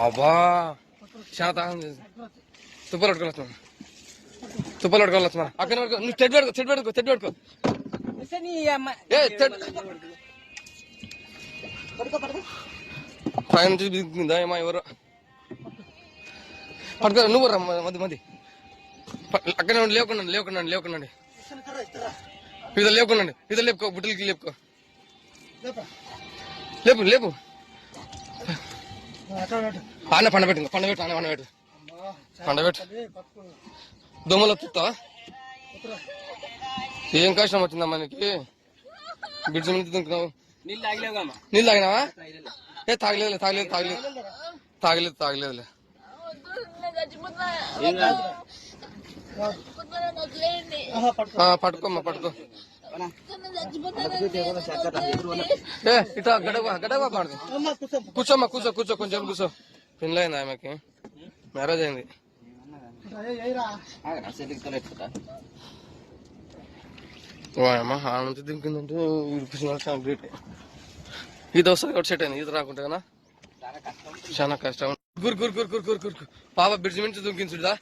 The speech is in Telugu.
అబ్బా చాలా తాగండి. తుప్పలు పట్టుకోవచ్చు, తుప్పలు పట్టుకోవచ్చు. అక్కడ నువ్వు చెట్టు పెట్టుకో, చెట్టు పెట్టుకో, చెట్టు పెట్టుకో. పై నుంచి దిగుతుందా ఏమో ఎవరు పట్టుకో. నువ్వు రా మధ్య మధ్య అక్కడే ఉండి లేకుండా లేకుండా లేకుండా ఇది లేకుండా ఇది లేపుకో, బుట్టలకి లేపుకో, లేపు లేపు. ఆన పండబెట్టు, పండబెట్టు, ఆన పండబెట్టు, పండబెట్టు. దోమలు వస్తావా? ఏం కష్టం వచ్చిందా మనకి? బ్రిడ్జ్ మీద దుంకున్నావు. నీళ్ళు తాగినావా? ఏ తాగలేదు తాగలేదు తాగలేదు తాగలేదు తాగలేదులే. పట్టుకోమ్మా పట్టుకో. ఏ ఇట్లా గడవ గడవ పడదు. కూర్చోమ్మా, కూర్చో కూర్చో, కొంచెం కూర్చో. పెళ్ళయింది ఆమెకి, మ్యారేజ్ అయింది. అమ్మా ఆనంద దింకుందంటే గ్రేట్. ఇది వస్తుంది ఒకటి సెట్ అయింది. ఇది రాకుంటే కదా చాలా కష్టం. గురు గురు గురు గురు గురు గురు పాప బ్రిడ్జ్ నుంచి దుంకించుడా.